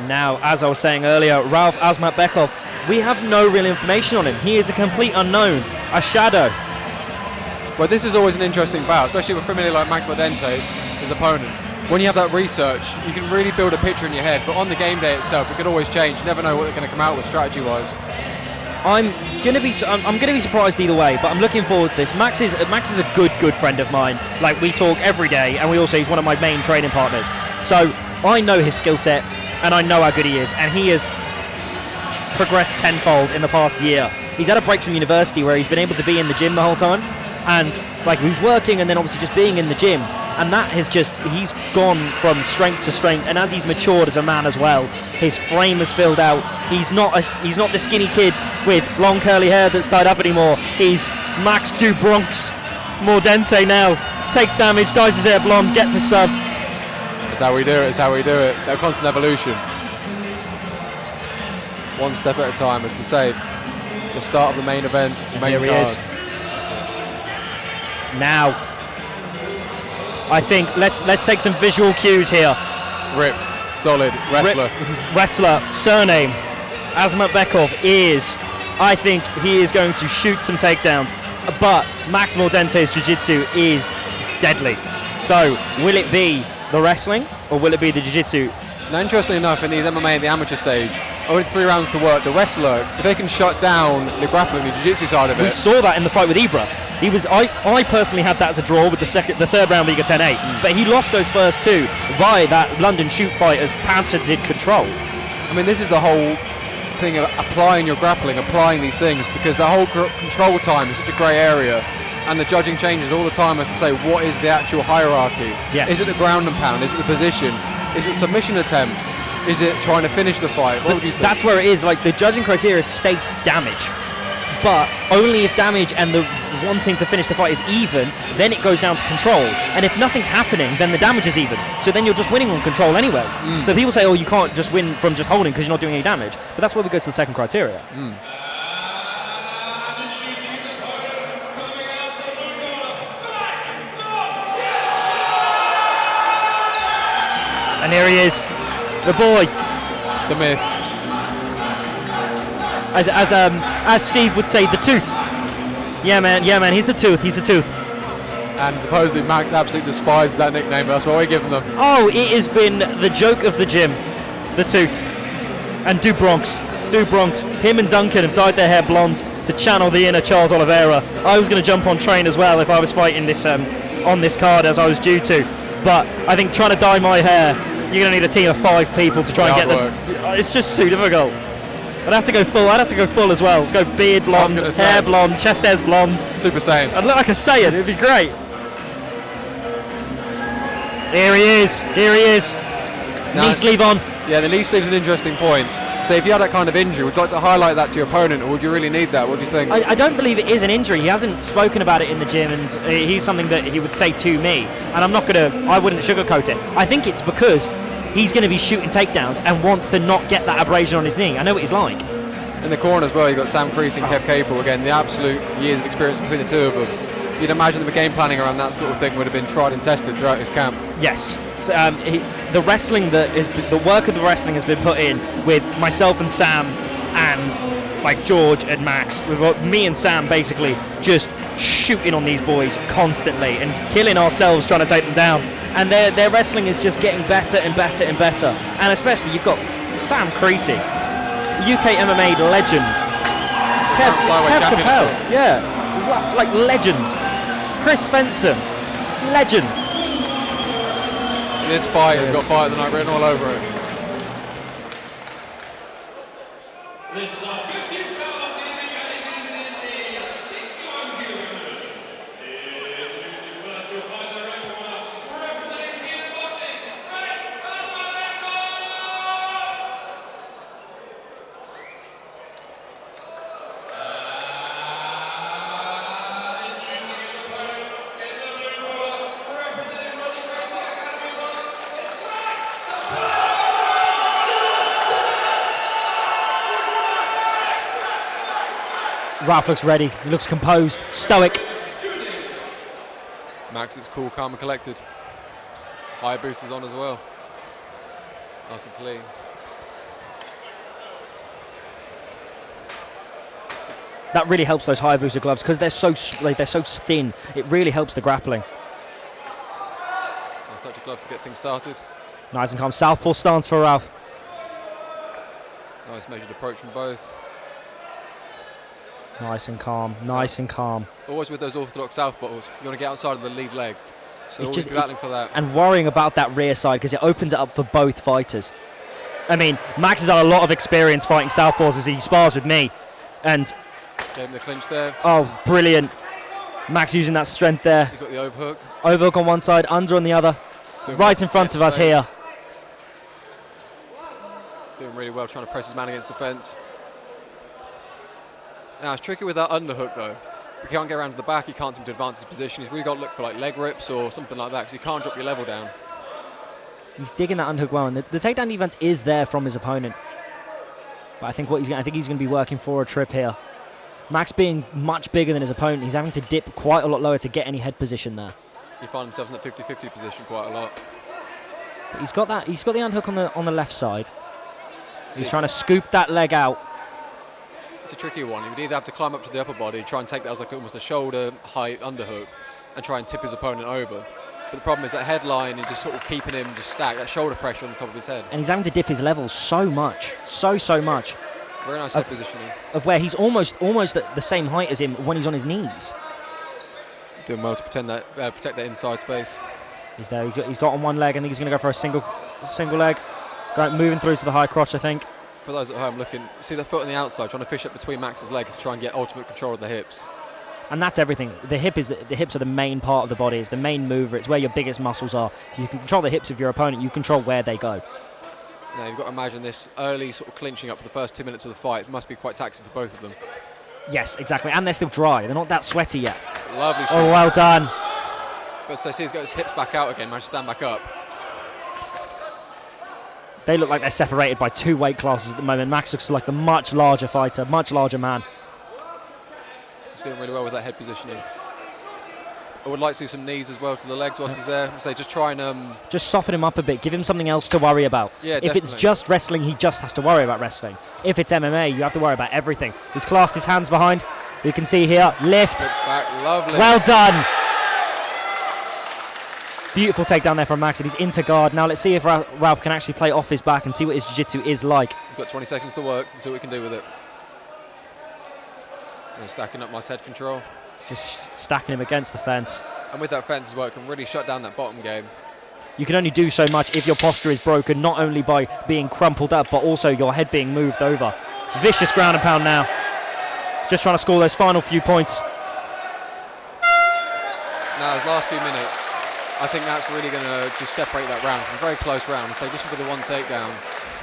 Now, as I was saying earlier, Rauf Asmatbekov, we have no real information on him. He is a complete unknown, a shadow. Well, this is always an interesting bout, especially with familiar like Max Mordente, his opponent. When you have that research, you can really build a picture in your head, but on the game day itself, it could always change. You never know what they're going to come out with strategy-wise. I'm gonna be surprised either way, but I'm looking forward to this. Max is a good friend of mine. Like, we talk every day, and we also he's one of my main training partners. So I know his skill set, and I know how good he is, and he has progressed tenfold in the past year. He's had a break from university where he's been able to be in the gym the whole time, and like he was working and then obviously just being in the gym, and that has he's gone from strength to strength. And as he's matured as a man as well, his frame has filled out. He's not the skinny kid with long curly hair that's tied up anymore. He's Max du Bronx Mordente now. Takes damage, dyes his hair blonde, gets a sub. That's how we do it. It's how we do it. That constant evolution. One step at a time, as to say. The start of the main event. The main Here card. he is. Now, I think let's take some visual cues here. Ripped, solid, wrestler. Wrestler, surname, Asmatbekov is, I think he is going to shoot some takedowns, but Max Mordente's jiu-jitsu is deadly. So, will it be the wrestling, or will it be the jiu-jitsu? Now, interestingly enough, in these MMA at the amateur stage, only 3 rounds to work. The wrestler, if they can shut down the grappling, the jiu-jitsu side of it. We saw that in the fight with Ibra. I personally had that as a draw with the third round being a 10-8, but he lost those first 2 via that London shoot fight as patented control. I mean, this is the whole thing of applying your grappling, applying these things, because the whole control time is such a grey area, and the judging changes all the time as to say what is the actual hierarchy. Yes. Is it the ground and pound? Is it the position? Is it submission attempts? Is it trying to finish the fight? What would you think? That's where it is. Like, the judging criteria states damage, but only if damage and the wanting to finish the fight is even, then it goes down to control. And if nothing's happening, then the damage is even. So then you're just winning on control anyway. So people say, oh, you can't just win from just holding because you're not doing any damage. But that's where we go to the second criteria. And here he is, the boy. The myth. As Steve would say, the tooth. Yeah, man, he's the tooth. And supposedly Max absolutely despises that nickname, but that's why we give them. Oh, it has been the joke of the gym, the tooth. And Du Bronx. Him and Duncan have dyed their hair blonde to channel the inner Charles Oliveira. I was going to jump on train as well if I was fighting this on this card, as I was due to. But I think trying to dye my hair, you're going to need a team of 5 people to try and get them. It's just too difficult. I'd have to go full as well. Go beard blonde, hair blonde, chest hair's blonde. Super Saiyan. I'd look like a Saiyan, it'd be great. Here he is. Now, knee sleeve on. Yeah, the knee sleeve is an interesting point. So if you had that kind of injury, would you like to highlight that to your opponent, or would you really need that? What do you think? I don't believe it is an injury. He hasn't spoken about it in the gym, and he's something that he would say to me. And I wouldn't sugarcoat it. I think it's because he's going to be shooting takedowns and wants to not get that abrasion on his knee. I know what he's like. In the corner as well, you've got Sam Creasy and Kev Capel. Again, the absolute years of experience between the two of them. You'd imagine the game planning around that sort of thing would have been tried and tested throughout his camp. Yes. So, the wrestling the work of the wrestling has been put in with myself and Sam and like George and Max. We've got me and Sam basically just shooting on these boys constantly and killing ourselves trying to take them down. And their wrestling is just getting better and better and better. And especially you've got Sam Creasy, UK MMA legend. Kev Capel, yeah, like legend. Chris Fenson, legend. This fight has got Fight of the Night written all over it. This is our 15th bout of the MMA season in the 61 kilo division. Introducing first your fighter red corner, representing Team Boxing, Rauf introducing his opponent in the blue corner, representing Roger Gracie Academy Box, it's Max Rauf looks ready. He looks composed, stoic. Max is cool, calm and collected. High boosters on as well. Nice and clean. That really helps those Hayabusa gloves because they're so thin. It really helps the grappling. Nice touch of glove to get things started. Nice and calm. Southpaw stance for Rauf. Nice measured approach from both. Nice and calm. Nice and calm. Always with those orthodox southpaws, you want to get outside of the lead leg. So It's always just be battling for that. And worrying about that rear side because it opens it up for both fighters. I mean, Max has had a lot of experience fighting southpaws as he spars with me. And, Gave him the clinch there. oh, brilliant. Max using that strength there. He's got the overhook. Overhook on one side, under on the other. Doing Right well in front to of get us space. here. Doing really well, trying to press his man against the fence. Now, it's tricky with that underhook, though. He can't get around to the back, he can't seem to advance his position. He's really got to look for like leg rips or something like that because you can't drop your level down. He's digging that underhook well, and the takedown defense is there from his opponent. But I think he's going to be working for a trip here. Max being much bigger than his opponent, he's having to dip quite a lot lower to get any head position there. He finds himself in that 50-50 position quite a lot. But he's got that. He's got the underhook on the left side. He's trying to scoop that leg out. It's a tricky one. He would either have to climb up to the upper body, try and take that as like almost a shoulder height underhook, and try and tip his opponent over. But the problem is that headline and just sort of keeping him just stacked, that shoulder pressure on the top of his head. And he's having to dip his levels so much, so much, Very nice head positioning. of where he's almost at the same height as him when he's on his knees. Doing well to protect that inside space. He's there. He's got on one leg. I think he's going to go for a single leg. Moving through to the high crotch, I think. For those at home looking, see the foot on the outside, trying to fish up between Max's legs to try and get ultimate control of the hips. And that's everything. The hips are the main part of the body. It's the main mover. It's where your biggest muscles are. If you can control the hips of your opponent, you control where they go. Now you've got to imagine this early sort of clinching up for the first 2 minutes of the fight must be quite taxing for both of them. Yes, exactly. And they're still dry. They're not that sweaty yet. Lovely shot. Oh, well done. But so see he's got his hips back out again, managed to stand back up. They look like they're separated by 2 weight classes at the moment. Max looks like the much larger fighter, much larger man. He's doing really well with that head positioning. I would like to see some knees as well to the legs whilst he's there. So just try and... Just soften him up a bit. Give him something else to worry about. Yeah, if it's definitely. just wrestling, he just has to worry about wrestling. If it's MMA, you have to worry about everything. He's clasped his hands behind. You can see here, lift. Good back, lovely. Well done. Beautiful takedown there from Max, and he's into guard. Now let's see if Rauf can actually play off his back and see what his jiu-jitsu is like. He's got 20 seconds to work. See what we can do with it. And stacking up nice head control. Just stacking him against the fence. And with that fence as well, it can really shut down that bottom game. You can only do so much if your posture is broken, not only by being crumpled up, but also your head being moved over. Vicious ground and pound now. Just trying to score those final few points. Now, his last few minutes, I think that's really going to just separate that round. It's a very close round, so just for the one takedown,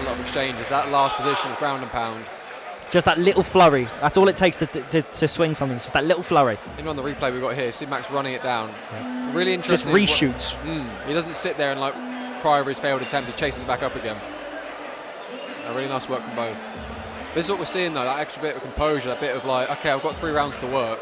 a lot of exchanges. That last position of ground and pound. Just that little flurry. That's all it takes to swing something. Just that little flurry. Even on the replay we've got here, see Max running it down. Really Just interesting. reshoots. He doesn't sit there and like cry over his failed attempt. He chases back up again. Really nice work from both. This is what we're seeing though, that extra bit of composure, that bit of like, okay, I've got 3 rounds to work.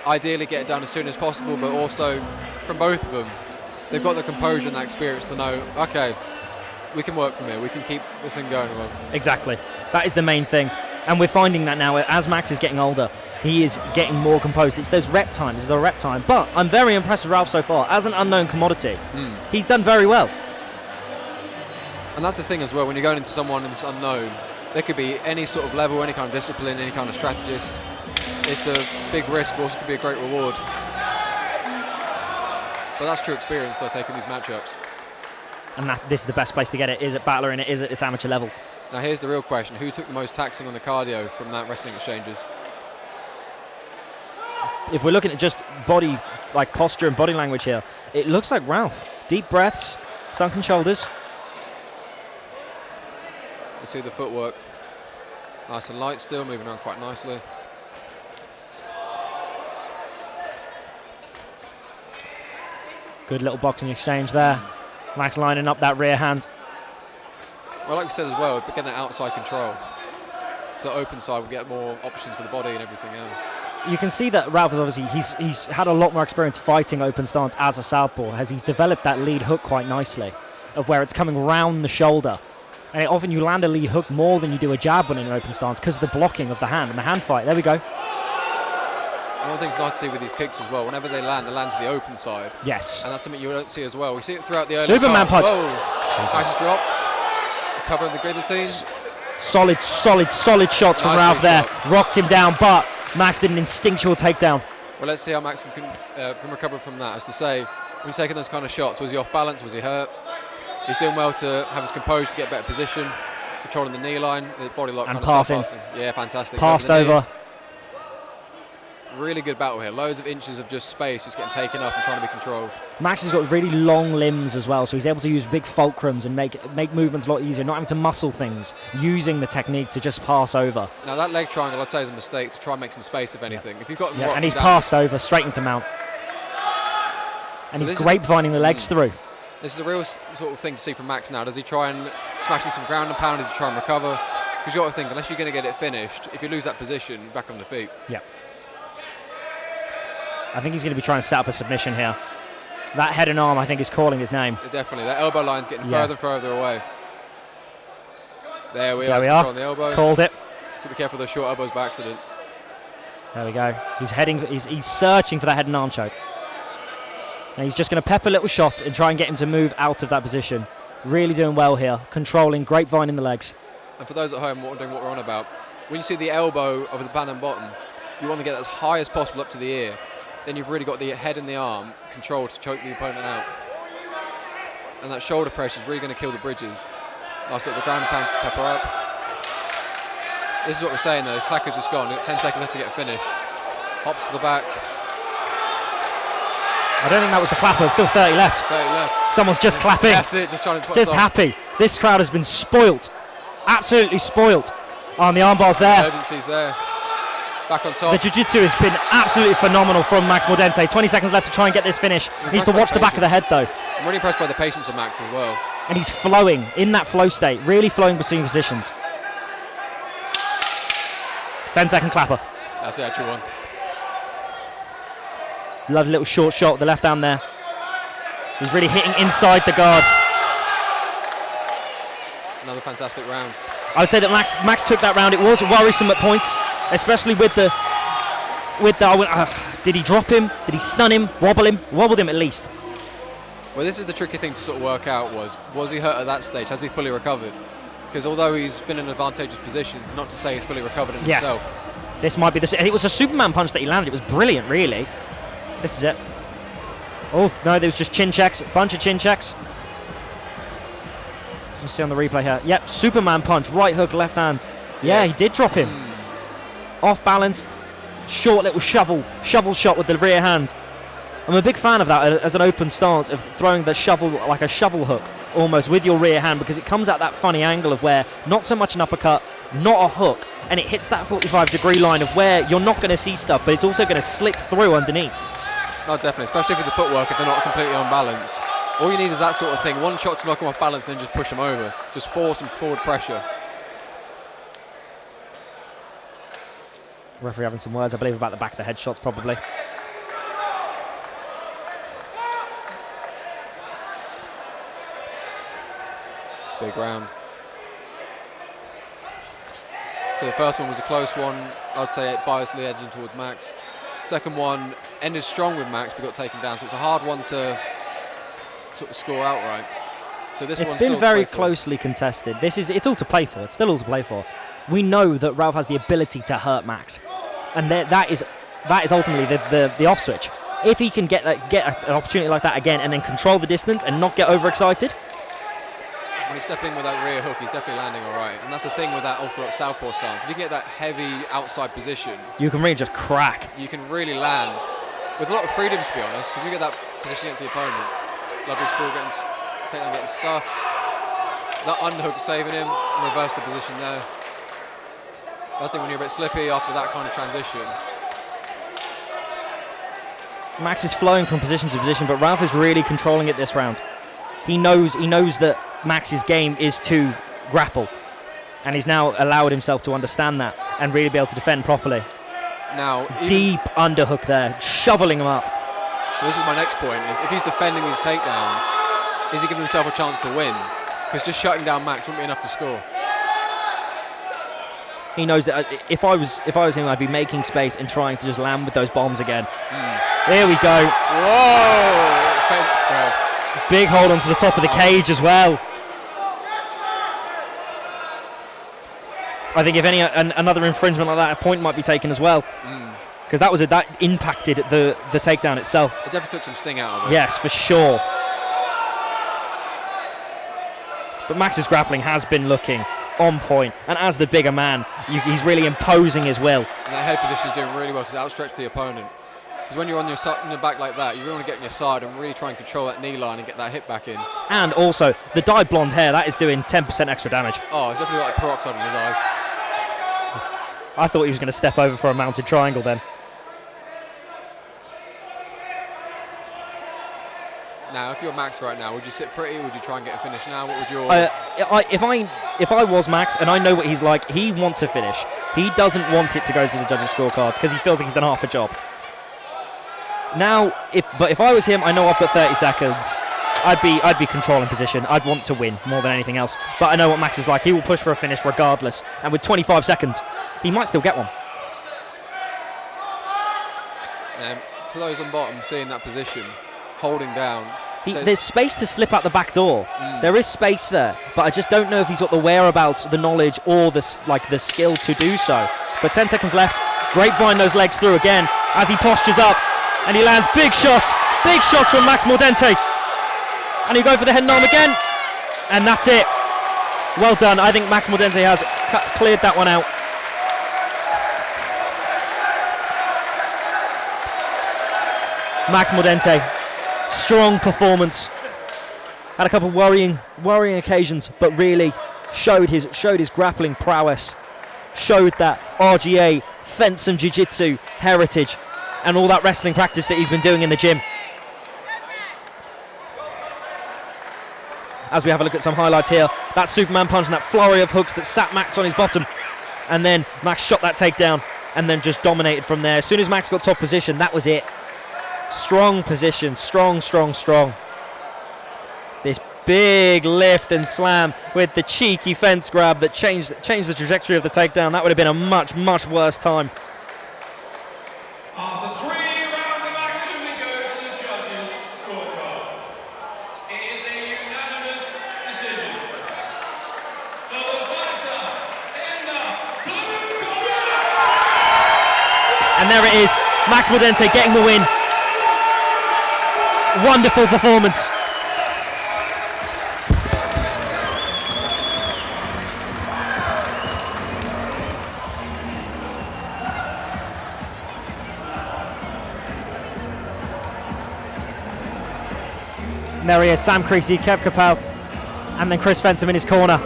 Ideally get it done as soon as possible, but also from both of them, they've got the composure and that experience to know, okay, we can work from here, we can keep this thing going. Exactly. That is the main thing. And we're finding that now, as Max is getting older, he is getting more composed. It's those rep times, it's the rep time. But I'm very impressed with Rauf so far. As an unknown commodity, he's done very well. And that's the thing as well, when you're going into someone that's unknown, there could be any sort of level, any kind of discipline, any kind of strategist. It's the big risk, but also could be a great reward. But that's true experience, though, taking these matchups. And this is the best place to get it, is at Battler and it is at this amateur level. Now here's the real question, who took the most taxing on the cardio from that wrestling exchanges? If we're looking at just body, like posture and body language here, it looks like Rauf. Deep breaths, sunken shoulders. Let's see the footwork. Nice and light still, moving around quite nicely. Good little boxing exchange there. Max lining up that rear hand. Well, like we said as well, getting that outside control. So open side will get more options for the body and everything else. You can see that Rauf is obviously, he's had a lot more experience fighting open stance as a southpaw, as he's developed that lead hook quite nicely, of where it's coming round the shoulder. And often you land a lead hook more than you do a jab when in an open stance because of the blocking of the hand and the hand fight. There we go. One of the things I like to see with these kicks as well, whenever they land to the open side. Yes. And that's something you don't see as well. We see it throughout the early Superman punch. Whoa. Nice dropped. Covering the guillotine. Solid shots from Rauf there. Rocked him down, but Max did an instinctual takedown. Well, let's see how Max can recover from that. As to say, when he's taking those kind of shots, was he off balance? Was he hurt? He's doing well to have his composure to get better position, controlling the knee line, the body lock, and kind passing. of stuff. Yeah, fantastic. Passed over. Really good battle here. Loads of inches of just space, just getting taken up and trying to be controlled. Max has got really long limbs as well, so he's able to use big fulcrums and make movements a lot easier, not having to muscle things, using the technique to just pass over. Now that leg triangle, I'd say, is a mistake to try and make some space, if anything. If you've got and he's passed over straight into mount. And so he's grapevining the legs through. This is a real sort of thing to see from Max now. Does he try and smashing some ground and pound? Does he try and recover? Because you've got to think, unless you're going to get it finished, if you lose that position, back on the feet. Yeah. I think he's going to be trying to set up a submission here. That head and arm, I think, is calling his name. Yeah, definitely. That elbow line's getting further and further away. There we are. On the elbow. Called it. Be careful of those short elbows by accident. There we go. He's heading. He's searching for that head and arm choke. And he's just going to pepper little shots and try and get him to move out of that position. Really doing well here. Controlling, grapevine in the legs. And for those at home wondering what we're on about, when you see the elbow over the pan and bottom, you want to get as high as possible up to the ear. Then you've really got the head and the arm controlled to choke the opponent out. And that shoulder pressure is really going to kill the bridges. Last look, the ground pounds to pepper up. This is what we're saying though, Clacker's just gone. We've got 10 seconds left to get a finish. Hops to the back. I don't think that was the clapper, it's still 30 left. 30 left. Someone's just clapping. That's it, just trying to put just happy. This crowd has been spoilt. Absolutely spoilt. On the arm bars there. The urgency's there. Back on top. The jiu-jitsu has been absolutely phenomenal from Max Mordente. 20 seconds left to try and get this finish. He needs to watch the back of the head though. I'm really impressed by the patience of Max as well. And he's flowing in that flow state, really flowing between positions. 10-second clapper. That's the actual one. Lovely little short shot with the left hand there. He's really hitting inside the guard. Another fantastic round. I would say that Max took that round. It was worrisome at points, especially with the. Did he drop him? Did he stun him? Wobble him? Wobbled him at least. Well, this is the tricky thing to sort of work out. Was he hurt at that stage? Has he fully recovered? Because although he's been in advantageous positions, not to say he's fully recovered in himself. This might be the. It was a Superman punch that he landed. It was brilliant, really. This is it. Oh no, there was just chin checks. A bunch of chin checks. Let's see on the replay here. Yep, Superman punch, right hook, left hand. Yeah, he did drop him. Off balanced, short little shovel shot with the rear hand. I'm a big fan of that as an open stance, of throwing the shovel like a shovel hook almost with your rear hand, because it comes at that funny angle of where not so much an uppercut, not a hook, and it hits that 45-degree line of where you're not going to see stuff, but it's also going to slip through underneath. Oh, definitely, especially with the footwork if they're not completely on balance. All you need is that sort of thing. One shot to knock them off balance, then just push them over. Just force some forward pressure. Referee having some words, I believe, about the back of the head shots, probably. Big round. So the first one was a close one. I'd say it biasly edging towards Max. Second one ended strong with Max, but got taken down. So it's a hard one to sort of score outright. So this it's been very closely contested. It's all to play for. It's still all to play for. We know that Rauf has the ability to hurt Max, and that is ultimately the off switch. If he can get an opportunity like that again and then control the distance and not get overexcited. When he's stepping in with that rear hook, he's definitely landing all right. And that's the thing with that orthodox southpaw stance. If you can get that heavy outside position, you can really just crack. You can really land with a lot of freedom, to be honest, because you get that position against the opponent. Lovely sprawl getting stuffed. That underhook saving him, and reverse the position there. That's the thing when you're a bit slippy after that kind of transition. Max is flowing from position to position, but Rauf is really controlling it this round. He knows that Max's game is to grapple, and he's now allowed himself to understand that and really be able to defend properly. Now, deep underhook there, shoveling him up. Well, this is my next point, is if he's defending these takedowns, is he giving himself a chance to win? Because just shutting down Max wouldn't be enough to score. He knows that if I was him, I'd be making space and trying to just land with those bombs again. There we go. Whoa! Fence grab. Big hold onto the top of the cage as well. I think if any another infringement like that, a point might be taken as well, because that impacted the takedown itself. It definitely took some sting out of it. Yes, for sure. But Max's grappling has been looking on point, and as the bigger man, he's really imposing his will. And that head position is doing really well to outstretch the opponent. Because when you're on your back like that, you really want to get on your side and really try and control that knee line and get that hip back in. And also, the dyed blonde hair, that is doing 10% extra damage. Oh, it's definitely like peroxide in his eyes. I thought he was going to step over for a mounted triangle then. Now, if you're Max right now, would you sit pretty? Would you try and get a finish now? What would your... If I was Max, and I know what he's like, he wants a finish. He doesn't want it to go to the judges' scorecards because he feels like he's done half a job. Now, if I was him, I know I've got 30 seconds. I'd be controlling position. I'd want to win more than anything else. But I know what Max is like. He will push for a finish regardless. And with 25 seconds, he might still get one. And for those on bottom, seeing that position, holding down. There's space to slip out the back door. There is space there, but I just don't know if he's got the whereabouts, the knowledge, or the skill to do so. But 10 seconds left. Grapevine those legs through again as he postures up, and he lands big shots from Max Mordente. And he go for the head and arm again, and that's it. Well done. I think Max Mordente has cleared that one out. Max Mordente, strong performance. Had a couple of worrying occasions, but really showed his grappling prowess. Showed that RGA, fence and jiu-jitsu heritage, and all that wrestling practice that he's been doing in the gym. As we have a look at some highlights here, that Superman punch and that flurry of hooks that sat Max on his bottom, and then Max shot that takedown and then just dominated from there. As soon as Max got top position, that was it. Strong position, strong. This big lift and slam with the cheeky fence grab that changed the trajectory of the takedown. That would have been a much worse time. After 3 rounds of action, we go to the judges' scorecards. It is a unanimous decision. For the fighter in the blue corner. And there it is, Max Mordente getting the win. Wonderful performance. And there he is, Sam Creasy, Kev Capel, and then Chris Fenton in his corner.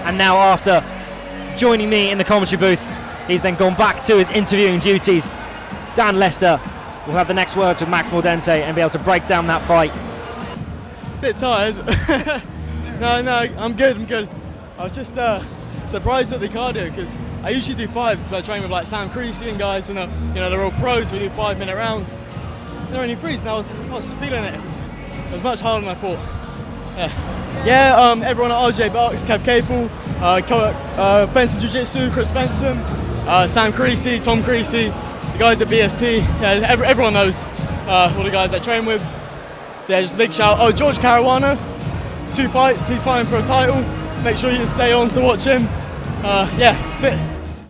And now, after joining me in the commentary booth, he's then gone back to his interviewing duties. Dan Lester will have the next words with Max Mordente and be able to break down that fight. Bit tired. No, I'm good. I was just surprised at the cardio because I usually do 5s because I train with like Sam Creasy and guys, and they're all pros. We do 5-minute rounds. They're only 3s, and I was feeling it. It was much harder than I thought. Yeah, everyone at RJ Barks, Kev Capel, Fenton Jiu-Jitsu, Chris Fenton, Sam Creasy, Tom Creasy, the guys at BST. Yeah, everyone knows all the guys I train with. So yeah, just a big shout. Oh, George Caruana, 2 fights. He's fighting for a title. Make sure you stay on to watch him. Yeah, that's it.